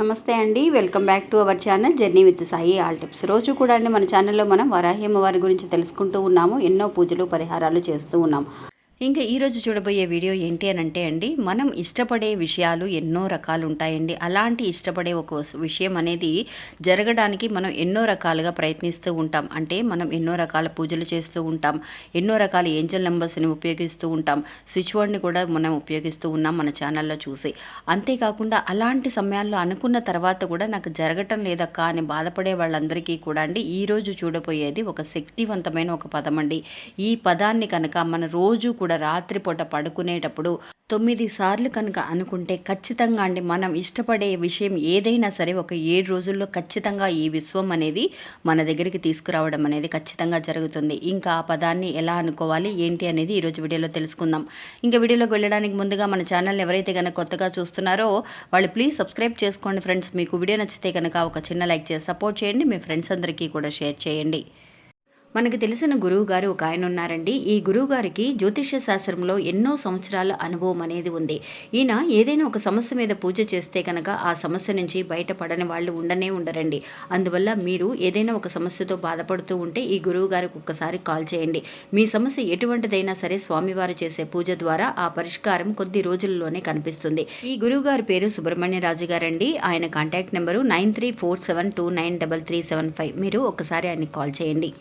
నమస్తే అండి. Welcome back to our channel journey with Sai all tips. రోజు కూడా అండి మన ఛానల్లో మనం వరాహి అమ్మవారి గురించి తెలుసుకుంటూ ఉన్నాము. ఎన్నో పూజలు పరిహారాలు చేస్తూ ఉన్నాం. ఇంకా ఈరోజు చూడబోయే వీడియో ఏంటి అని అంటే అండి, మనం ఇష్టపడే విషయాలు ఎన్నో రకాలు ఉంటాయండి. అలాంటి ఇష్టపడే ఒక విషయం అనేది జరగడానికి మనం ఎన్నో రకాలుగా ప్రయత్నిస్తూ ఉంటాం. అంటే మనం ఎన్నో రకాల పూజలు చేస్తూ ఉంటాం, ఎన్నో రకాల ఏంజల్ నెంబర్స్ని ఉపయోగిస్తూ ఉంటాం, స్విచ్ బోర్డ్ని కూడా మనం ఉపయోగిస్తూ ఉన్నాం మన ఛానల్లో చూసి. అంతేకాకుండా అలాంటి సమయాల్లో అనుకున్న తర్వాత కూడా నాకు జరగటం లేదక్క అని బాధపడే వాళ్ళందరికీ కూడా అండి ఈరోజు చూడబోయేది ఒక శక్తివంతమైన ఒక పదం అండి. ఈ పదాన్ని కనుక మన రోజు కూడా రాత్రిపూట పడుకునేటప్పుడు 9 సార్లు కనుక అనుకుంటే ఖచ్చితంగా అండి మనం ఇష్టపడే విషయం ఏదైనా సరే ఒక 7 రోజుల్లో ఖచ్చితంగా ఈ విశ్వం అనేది మన దగ్గరికి తీసుకురావడం అనేది ఖచ్చితంగా జరుగుతుంది. ఇంకా ఆ పదాన్ని ఎలా అనుకోవాలి ఏంటి అనేది ఈరోజు వీడియోలో తెలుసుకుందాం. ఇంకా వీడియోలోకి వెళ్ళడానికి ముందుగా మన ఛానల్ ఎవరైతే కనుక కొత్తగా చూస్తున్నారో వాళ్ళు ప్లీజ్ సబ్స్క్రైబ్ చేసుకోండి ఫ్రెండ్స్. మీకు వీడియో నచ్చితే కనుక ఒక చిన్న లైక్ చేసి సపోర్ట్ చేయండి. మీ ఫ్రెండ్స్ అందరికీ కూడా షేర్ చేయండి. మనకు తెలిసిన గురువు గారు ఒక ఆయన ఉన్నారండి. ఈ గురువు గారికి జ్యోతిష్య శాస్త్రంలో ఎన్నో సంవత్సరాల అనుభవం అనేది ఉంది. ఈయన ఏదైనా ఒక సమస్య మీద పూజ చేస్తే కనుక ఆ సమస్య నుంచి బయటపడని వాళ్ళు ఉండనే ఉండరండి. అందువల్ల మీరు ఏదైనా ఒక సమస్యతో బాధపడుతూ ఉంటే ఈ గురువు గారికి ఒక్కసారి కాల్ చేయండి. మీ సమస్య ఎటువంటిదైనా సరే స్వామివారు చేసే పూజ ద్వారా ఆ పరిష్కారం కొద్ది రోజుల్లోనే కనిపిస్తుంది. ఈ గురువు గారి పేరు సుబ్రహ్మణ్యరాజు గారండి. ఆయన కాంటాక్ట్ నెంబరు 9347293375. మీరు ఒకసారి ఆయనకి కాల్ చేయండి.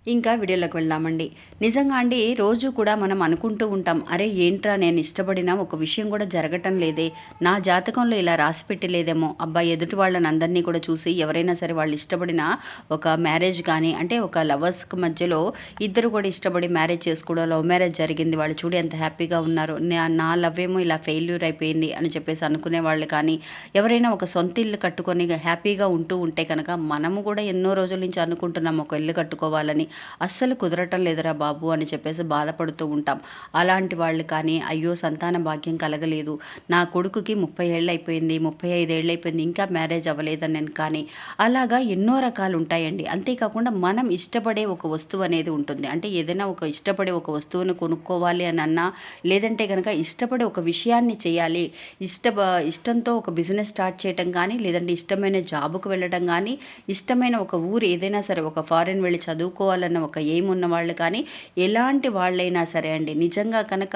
ఇంకా వీడియోలోకి వెళ్దామండి. నిజంగా అండి రోజు కూడా మనం అనుకుంటూ ఉంటాం, అరే ఏంట్రా నేను ఇష్టపడిన ఒక విషయం కూడా జరగటం లేదే, నా జాతకంలో ఇలా రాసి పెట్టలేదేమో, అబ్బాయి ఎదుటి వాళ్ళని అందరినీ కూడా చూసి ఎవరైనా సరే వాళ్ళు ఇష్టపడిన ఒక మ్యారేజ్ కానీ అంటే ఒక లవర్స్కి మధ్యలో ఇద్దరు కూడా ఇష్టపడి మ్యారేజ్ చేసుకోవడం, లవ్ మ్యారేజ్ జరిగింది, వాళ్ళు చూడి ఎంత హ్యాపీగా ఉన్నారు, నా లవ్ ఏమో ఇలా ఫెయిల్యూర్ అయిపోయింది అని చెప్పేసి అనుకునే వాళ్ళు కానీ, ఎవరైనా ఒక సొంత ఇల్లు కట్టుకొని హ్యాపీగా ఉంటూ ఉంటే కనుక మనము కూడా ఎన్నో రోజుల నుంచి అనుకుంటున్నాం ఒక ఇల్లు కట్టుకోవాలని, అస్సలు కుదరటం లేదురా బాబు అని చెప్పేసి బాధపడుతూ ఉంటాం. అలాంటి వాళ్ళు కానీ అయ్యో సంతాన భాగ్యం కలగలేదు, నా కొడుకుకి 30 ఏళ్ళు అయిపోయింది, 35 ఏళ్ళు అయిపోయింది, ఇంకా మ్యారేజ్ అవ్వలేదని నేను కానీ, అలాగా ఎన్నో రకాలు ఉంటాయండి. అంతేకాకుండా మనం ఇష్టపడే ఒక వస్తువు అనేది ఉంటుంది. అంటే ఏదైనా ఒక ఇష్టపడే ఒక వస్తువును కొనుక్కోవాలి అని అన్నా, లేదంటే కనుక ఇష్టపడే ఒక విషయాన్ని చేయాలి, ఇష్టంతో ఒక బిజినెస్ స్టార్ట్ చేయటం కానీ, లేదంటే ఇష్టమైన జాబుకు వెళ్ళడం కానీ, ఇష్టమైన ఒక ఊరు ఏదైనా సరే ఒక ఫారెన్ వెళ్ళి చదువుకోవాలి ఒక ఎయిమ్ ఉన్న వాళ్ళు కానీ, ఎలాంటి వాళ్ళైనా సరే అండి నిజంగా కనుక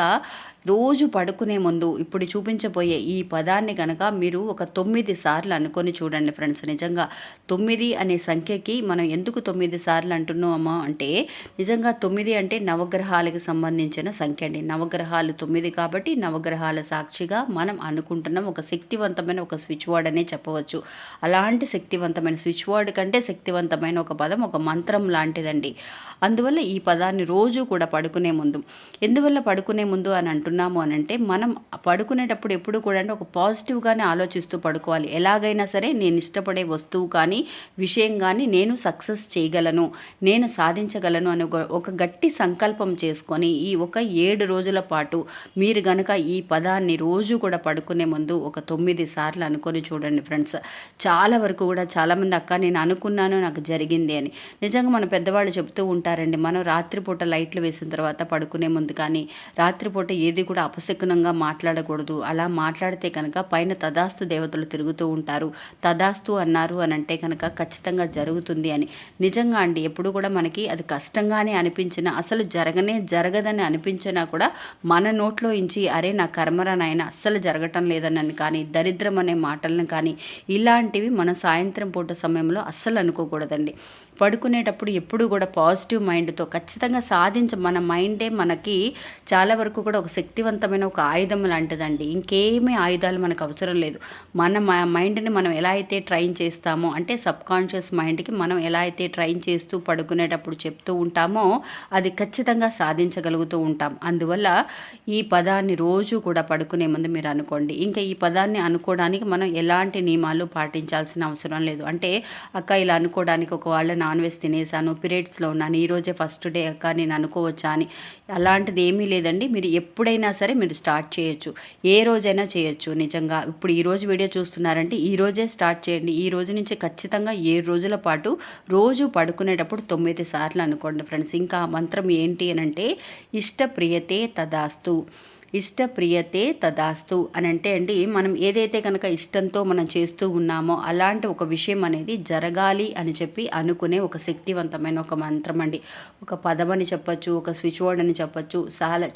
రోజు పడుకునే ముందు ఇప్పుడు చూపించబోయే ఈ పదాన్ని కనుక మీరు ఒక 9 సార్లు అనుకొని చూడండి ఫ్రెండ్స్. నిజంగా 9 అనే సంఖ్యకి మనం ఎందుకు 9 సార్లు అంటున్నామో అంటే, నిజంగా 9 అంటే నవగ్రహాలకు సంబంధించిన సంఖ్య అండి. నవగ్రహాలు 9 కాబట్టి నవగ్రహాల సాక్షిగా మనం అనుకుంటున్నాం ఒక శక్తివంతమైన ఒక స్విచ్ వర్డ్ అనే చెప్పవచ్చు. అలాంటి శక్తివంతమైన స్విచ్ వర్డ్ కంటే శక్తివంతమైన ఒక పదం ఒక మంత్రం లాంటిదండి. అందువల్ల ఈ పదాన్ని రోజు కూడా పడుకునే ముందు, ఎందువల్ల పడుకునే ముందు అని అంటున్నాము అని అంటే, మనం పడుకునేటప్పుడు ఎప్పుడు కూడా అంటే ఒక పాజిటివ్గానే ఆలోచిస్తూ పడుకోవాలి. ఎలాగైనా సరే నేను ఇష్టపడే వస్తువు కానీ విషయం కానీ నేను సక్సెస్ చేయగలను, నేను సాధించగలను అని ఒక గట్టి సంకల్పం చేసుకొని ఈ ఒక 7 రోజుల పాటు మీరు గనక ఈ పదాన్ని రోజు కూడా పడుకునే ముందు ఒక 9 సార్లు అనుకొని చూడండి ఫ్రెండ్స్. చాలా వరకు కూడా చాలామంది అక్క నేను అనుకున్నాను నాకు జరిగింది అని. నిజంగా మన పెద్దవాళ్ళు చెప్తూ ఉంటారండి, మనం రాత్రిపూట లైట్లు వేసిన తర్వాత పడుకునే ముందు కానీ రాత్రిపూట ఏది కూడా అపశకునంగా మాట్లాడకూడదు. అలా మాట్లాడితే కనుక పైన తదాస్తు దేవతలు తిరుగుతూ ఉంటారు, తదాస్తు అన్నారు అని అంటే కనుక ఖచ్చితంగా జరుగుతుంది అని. నిజంగా అండి ఎప్పుడు కూడా మనకి అది కష్టంగానే అనిపించినా, అసలు జరగదని అనిపించినా కూడా మన నోట్లో ఇంచి అరే నా కర్మరా నాయన అస్సలు జరగటం లేదని కానీ, దరిద్రం అనే మాటలను కానీ ఇలాంటివి మనం సాయంత్రం పూట సమయంలో అస్సలు అనుకోకూడదండి. పడుకునేటప్పుడు ఎప్పుడు కూడా పాజిటివ్ మైండ్తో ఖచ్చితంగా మన మైండే మనకి చాలా వరకు కూడా ఒక శక్తివంతమైన ఒక ఆయుధం లాంటిదండి. ఇంకేమీ ఆయుధాలు మనకు అవసరం లేదు. మన మైండ్ని మనం ఎలా అయితే ట్రైన్ చేస్తామో, అంటే సబ్కాన్షియస్ మైండ్కి మనం ఎలా అయితే ట్రైన్ చేస్తూ పడుకునేటప్పుడు చెప్తూ ఉంటామో అది ఖచ్చితంగా సాధించగలుగుతూ ఉంటాం. అందువల్ల ఈ పదాన్ని రోజు కూడా పడుకునే ముందు మీరు అనుకోండి. ఇంకా ఈ పదాన్ని అనుకోవడానికి మనం ఎలాంటి నియమాలు పాటించాల్సిన అవసరం లేదు. అంటే అక్క ఇలా అనుకోవడానికి ఒక వాళ్ళ నాన్ వెజ్ తినేసాను, పీరియడ్స్లో ఉన్నాను, ఈరోజే ఫస్ట్ డే అక్క నేను అనుకోవచ్చా అని అలాంటిది ఏమీ లేదండి. మీరు ఎప్పుడైనా సరే మీరు స్టార్ట్ చేయొచ్చు, ఏ రోజైనా చేయొచ్చు. నిజంగా ఇప్పుడు ఈరోజు వీడియో చూస్తున్నారంటే ఈ రోజే స్టార్ట్ చేయండి. ఈ రోజు నుంచి ఖచ్చితంగా 7 రోజుల పాటు రోజు పడుకునేటప్పుడు 9 సార్లు అనుకోండి ఫ్రెండ్స్. ఇంకా మంత్రం ఏంటి అని అంటే, ఇష్టప్రియతే తదాస్తు. ఇష్టప్రియతే తదాస్తు అని అంటే అండి, మనం ఏదైతే కనుక ఇష్టంతో మనం చేస్తూ ఉన్నామో అలాంటి ఒక విషయం అనేది జరగాలి అని చెప్పి అనుకునే ఒక శక్తివంతమైన ఒక మంత్రం అండి. ఒక పదం అని చెప్పచ్చు, ఒక స్విచ్ వర్డ్ అని చెప్పచ్చు.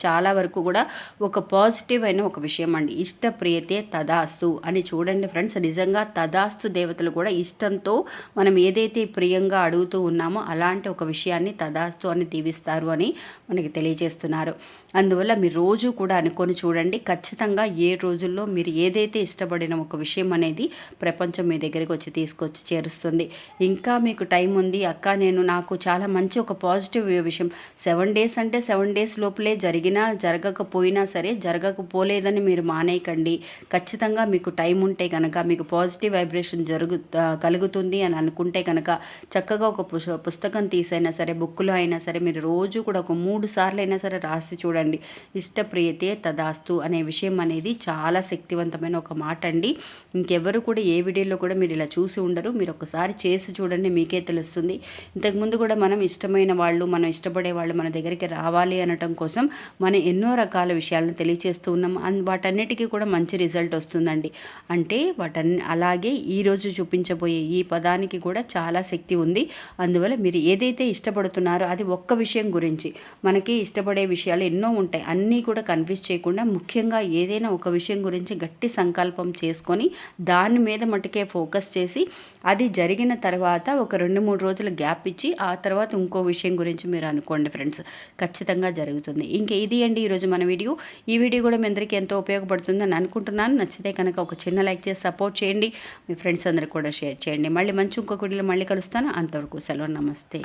చాలా వరకు కూడా ఒక పాజిటివ్ అయిన ఒక విషయం అండి. ఇష్టప్రియతే తదాస్తు అని చూడండి ఫ్రెండ్స్, నిజంగా తదాస్తు దేవతలు కూడా ఇష్టంతో మనం ఏదైతే ప్రియంగా అడుగుతూ ఉన్నామో అలాంటి ఒక విషయాన్ని తదాస్తు అని దీవిస్తారు అని మనకి తెలియజేస్తున్నారు. అందువల్ల మీరు రోజు కూడా అనుకొని చూడండి, ఖచ్చితంగా ఏ రోజుల్లో మీరు ఏదైతే ఇష్టపడిన ఒక విషయం అనేది ప్రపంచం మీ దగ్గరికి వచ్చి తీసుకొచ్చి చేరుస్తుంది. ఇంకా మీకు టైం ఉంది అక్క, నాకు చాలా మంచి ఒక పాజిటివ్ విషయం, 7 డేస్ అంటే 7 డేస్ లోపలే జరిగినా జరగకపోయినా సరే, జరగకపోలేదని మీరు మానేయకండి. ఖచ్చితంగా మీకు టైం ఉంటే కనుక, మీకు పాజిటివ్ వైబ్రేషన్ కలుగుతుంది అని అనుకుంటే కనుక చక్కగా ఒక పుస్తకం తీసైనా సరే, బుక్లో అయినా సరే మీరు రోజు కూడా ఒక 3 సార్లు అయినా సరే రాసి చూడండి. ఇష్టప్రియతే తదాస్తు అనే విషయం అనేది చాలా శక్తివంతమైన ఒక మాట అండి. ఇంకెవరు కూడా ఏ వీడియోలో కూడా మీరు ఇలా చూసి ఉండరు. మీరు ఒకసారి చేసి చూడండి, మీకే తెలుస్తుంది. ఇంతకుముందు కూడా మనం ఇష్టమైన వాళ్ళు, మనం ఇష్టపడే వాళ్ళు మన దగ్గరికి రావాలి అనటం కోసం మనం ఎన్నో రకాల విషయాలను తెలియచేస్తూ ఉన్నాం. వాటన్నిటికీ కూడా మంచి రిజల్ట్ వస్తుందండి. అంటే అలాగే ఈరోజు చూపించబోయే ఈ పదానికి కూడా చాలా శక్తి ఉంది. అందువల్ల మీరు ఏదైతే ఇష్టపడుతున్నారో అది ఒక్క విషయం గురించి, మనకి ఇష్టపడే విషయాలు ఎన్నో ఉంటాయి, అన్నీ కూడా కన్ఫ్యూజ్ చేయకుండా ముఖ్యంగా ఏదైనా ఒక విషయం గురించి గట్టి సంకల్పం చేసుకొని దాని మీద మటుకే ఫోకస్ చేసి, అది జరిగిన తర్వాత ఒక 2-3 రోజులు గ్యాప్ ఇచ్చి ఆ తర్వాత ఇంకో విషయం గురించి మీరు అనుకోండి ఫ్రెండ్స్, ఖచ్చితంగా జరుగుతుంది. ఇంకా ఇది అండి ఈరోజు మన వీడియో. ఈ వీడియో కూడా మీ అందరికీ ఎంతో ఉపయోగపడుతుందని అనుకుంటున్నాను. నచ్చితే కనుక ఒక చిన్న లైక్ చేసి సపోర్ట్ చేయండి. మీ ఫ్రెండ్స్ అందరికి కూడా షేర్ చేయండి. మళ్ళీ మంచి ఇంకొక వీడియోలో మళ్ళీ కలుస్తాను. అంతవరకు సెలవు, నమస్తే.